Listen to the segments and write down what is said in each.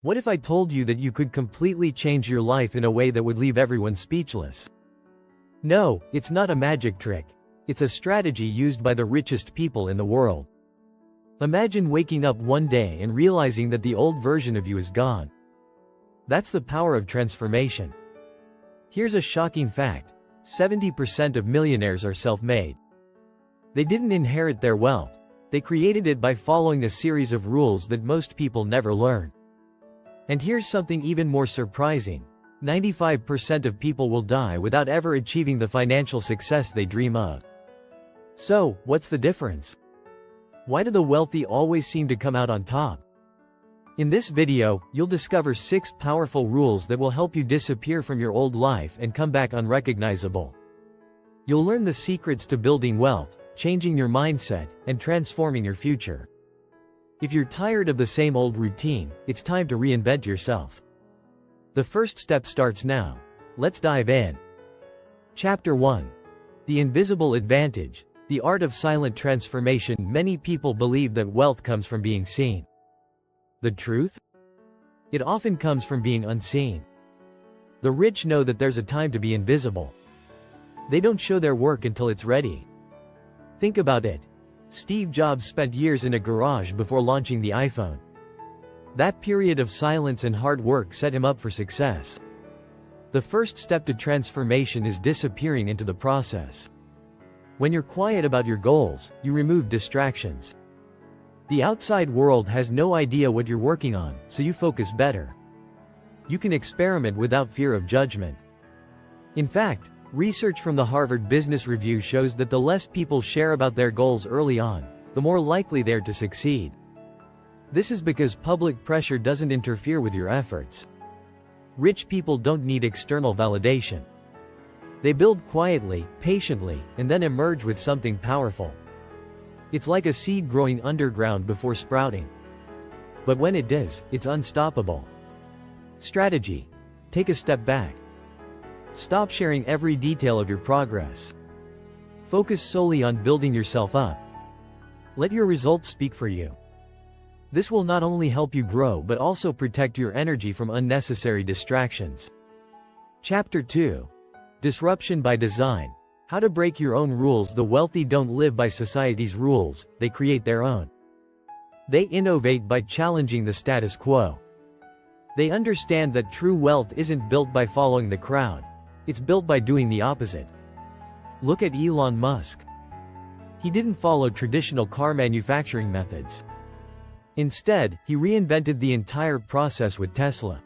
What if I told you that you could completely change your life in a way that would leave everyone speechless? No, it's not a magic trick. It's a strategy used by the richest people in the world. Imagine waking up one day and realizing that the old version of you is gone. That's the power of transformation. Here's a shocking fact. 70% of millionaires are self-made. They didn't inherit their wealth. They created it by following a series of rules that most people never learn. And here's something even more surprising. 95% of people will die without ever achieving the financial success they dream of. So, what's the difference? Why do the wealthy always seem to come out on top? In this video, you'll discover 6 powerful rules that will help you disappear from your old life and come back unrecognizable. You'll learn the secrets to building wealth, changing your mindset, and transforming your future. If you're tired of the same old routine, it's time to reinvent yourself. The first step starts now. Let's dive in. Chapter 1. The Invisible Advantage, the Art of Silent Transformation. Many people believe that wealth comes from being seen. The truth? It often comes from being unseen. The rich know that there's a time to be invisible. They don't show their work until it's ready. Think about it. Steve Jobs spent years in a garage before launching the iPhone. That period of silence and hard work set him up for success. The first step to transformation is disappearing into the process. When you're quiet about your goals, you remove distractions. The outside world has no idea what you're working on, so you focus better. You can experiment without fear of judgment. In fact, research from the Harvard Business Review shows that the less people share about their goals early on, the more likely they are to succeed. This is because public pressure doesn't interfere with your efforts. Rich people don't need external validation. They build quietly, patiently, and then emerge with something powerful. It's like a seed growing underground before sprouting. But when it does, it's unstoppable. Strategy. Take a step back. Stop sharing every detail of your progress. Focus solely on building yourself up. Let your results speak for you. This will not only help you grow but also protect your energy from unnecessary distractions. Chapter 2. Disruption by Design. How to break your own rules. The wealthy don't live by society's rules, they create their own. They innovate by challenging the status quo. They understand that true wealth isn't built by following the crowd. It's built by doing the opposite. Look at Elon Musk. He didn't follow traditional car manufacturing methods. Instead, he reinvented the entire process with Tesla.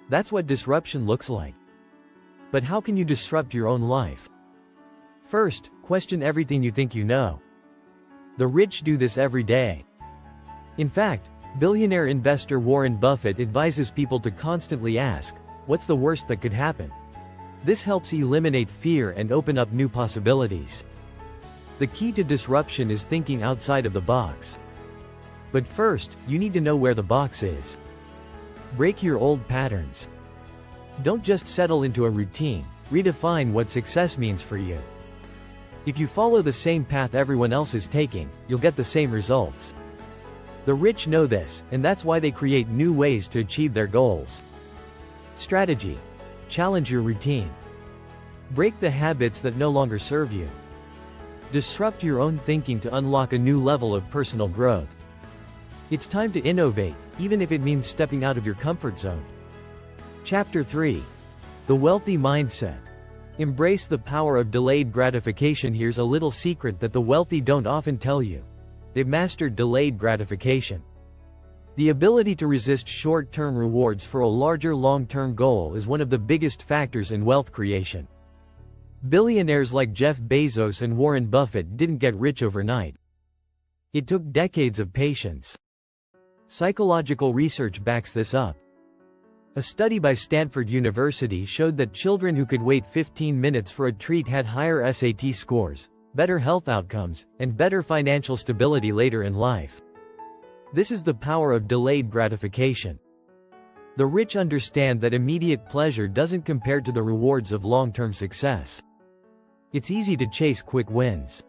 That's what disruption looks like. But how can you disrupt your own life? First, question everything you think you know. The rich do this every day. In fact, billionaire investor Warren Buffett advises people to constantly ask, what's the worst that could happen? This helps eliminate fear and open up new possibilities. The key to disruption is thinking outside of the box. But first, you need to know where the box is. Break your old patterns. Don't just settle into a routine, redefine what success means for you. If you follow the same path everyone else is taking, you'll get the same results. The rich know this, and that's why they create new ways to achieve their goals. Strategy. Challenge your routine. Break the habits that no longer serve you. Disrupt your own thinking to unlock a new level of personal growth. It's time to innovate, even if it means stepping out of your comfort zone. Chapter 3. The Wealthy Mindset. Embrace the power of delayed gratification. Here's a little secret that the wealthy don't often tell you. They've mastered delayed gratification. The ability to resist short-term rewards for a larger long-term goal is one of the biggest factors in wealth creation. Billionaires like Jeff Bezos and Warren Buffett didn't get rich overnight. It took decades of patience. Psychological research backs this up. A study by Stanford University showed that children who could wait 15 minutes for a treat had higher SAT scores, better health outcomes, and better financial stability later in life. This is the power of delayed gratification. The rich understand that immediate pleasure doesn't compare to the rewards of long-term success. It's easy to chase quick wins.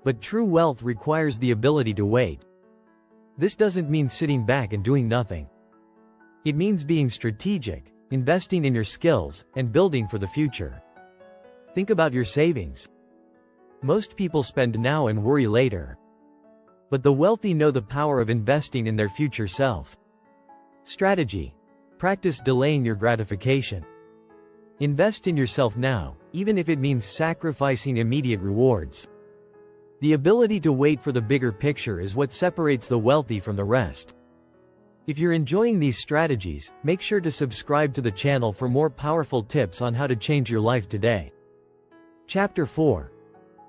But true wealth requires the ability to wait. This doesn't mean sitting back and doing nothing. It means being strategic, investing in your skills, and building for the future. Think about your savings. Most people spend now and worry later. But the wealthy know the power of investing in their future self. Strategy. Practice delaying your gratification. Invest in yourself now, even if it means sacrificing immediate rewards. The ability to wait for the bigger picture is what separates the wealthy from the rest. If you're enjoying these strategies, make sure to subscribe to the channel for more powerful tips on how to change your life today. Chapter 4.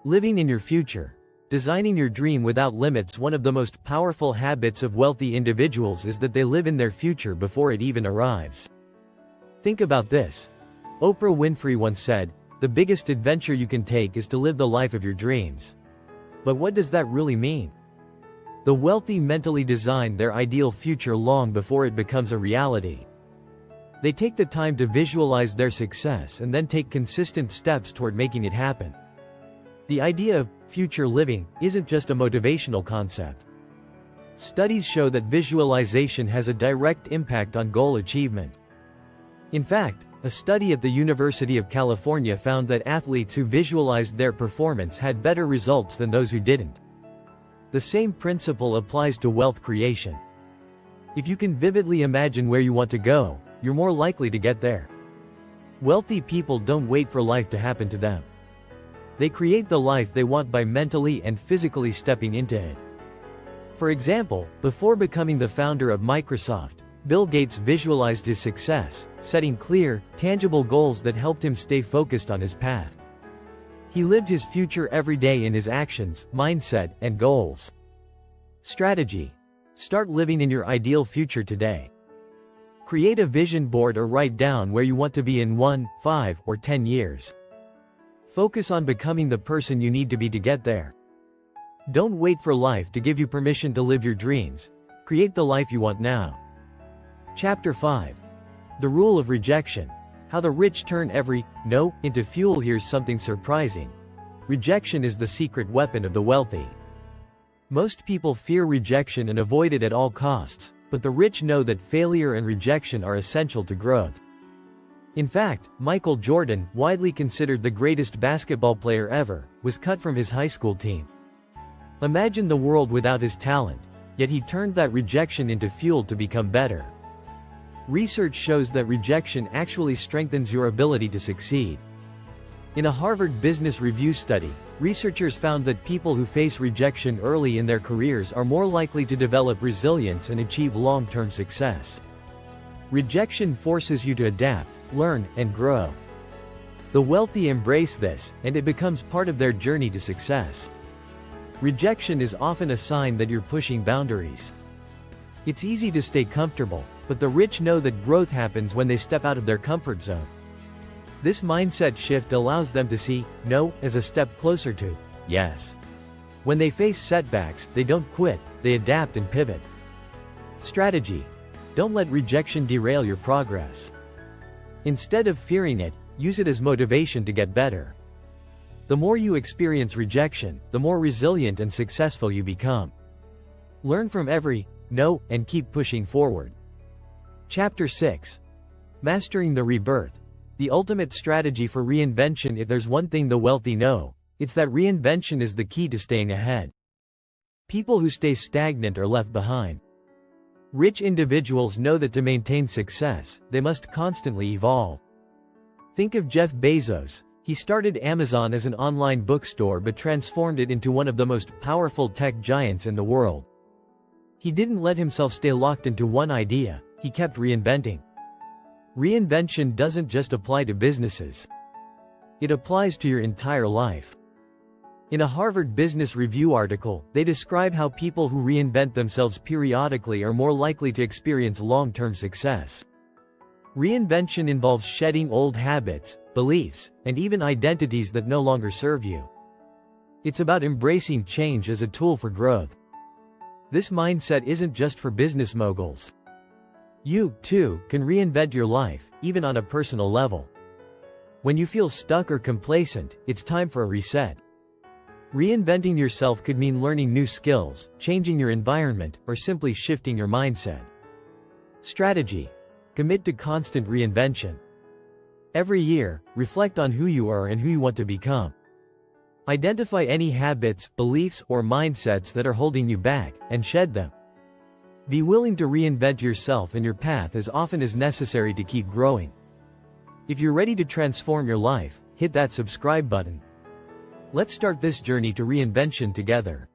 Living in your future. Designing your dream without limits. One of the most powerful habits of wealthy individuals is that they live in their future before it even arrives. Think about this. Oprah Winfrey once said, "The biggest adventure you can take is to live the life of your dreams." But what does that really mean? The wealthy mentally design their ideal future long before it becomes a reality. They take the time to visualize their success and then take consistent steps toward making it happen. The idea of future living isn't just a motivational concept. Studies show that visualization has a direct impact on goal achievement. In fact, a study at the University of California found that athletes who visualized their performance had better results than those who didn't. The same principle applies to wealth creation. If you can vividly imagine where you want to go, you're more likely to get there. Wealthy people don't wait for life to happen to them. They create the life they want by mentally and physically stepping into it. For example, before becoming the founder of Microsoft, Bill Gates visualized his success, setting clear, tangible goals that helped him stay focused on his path. He lived his future every day in his actions, mindset, and goals. Strategy. Start living in your ideal future today. Create a vision board or write down where you want to be in 1, 5, or 10 years. Focus on becoming the person you need to be to get there. Don't wait for life to give you permission to live your dreams. Create the life you want now. Chapter 5. The Rule of Rejection. How the rich turn every no into fuel. Here's something surprising. Rejection is the secret weapon of the wealthy. Most people fear rejection and avoid it at all costs, but the rich know that failure and rejection are essential to growth. In fact, Michael Jordan, widely considered the greatest basketball player ever, was cut from his high school team. Imagine the world without his talent, yet he turned that rejection into fuel to become better. Research shows that rejection actually strengthens your ability to succeed. In a Harvard Business Review study, researchers found that people who face rejection early in their careers are more likely to develop resilience and achieve long-term success. Rejection forces you to adapt, learn, and grow. The wealthy embrace this, and it becomes part of their journey to success. Rejection is often a sign that you're pushing boundaries. It's easy to stay comfortable, but the rich know that growth happens when they step out of their comfort zone. This mindset shift allows them to see no as a step closer to yes. When they face setbacks, they don't quit, they adapt and pivot. Strategy. Don't let rejection derail your progress. Instead of fearing it, use it as motivation to get better. The more you experience rejection, the more resilient and successful you become. Learn from every no and keep pushing forward. Chapter 6. Mastering the Rebirth. The ultimate strategy for reinvention. If there's one thing the wealthy know, it's that reinvention is the key to staying ahead. People who stay stagnant are left behind. Rich individuals know that to maintain success, they must constantly evolve. Think of Jeff Bezos. He started Amazon as an online bookstore but transformed it into one of the most powerful tech giants in the world. He didn't let himself stay locked into one idea, he kept reinventing. Reinvention doesn't just apply to businesses. It applies to your entire life. In a Harvard Business Review article, they describe how people who reinvent themselves periodically are more likely to experience long-term success. Reinvention involves shedding old habits, beliefs, and even identities that no longer serve you. It's about embracing change as a tool for growth. This mindset isn't just for business moguls. You, too, can reinvent your life, even on a personal level. When you feel stuck or complacent, it's time for a reset. Reinventing yourself could mean learning new skills, changing your environment, or simply shifting your mindset. Strategy. Commit to constant reinvention. Every year, reflect on who you are and who you want to become. Identify any habits, beliefs, or mindsets that are holding you back, and shed them. Be willing to reinvent yourself and your path as often as necessary to keep growing. If you're ready to transform your life, hit that subscribe button. Let's start this journey to reinvention together.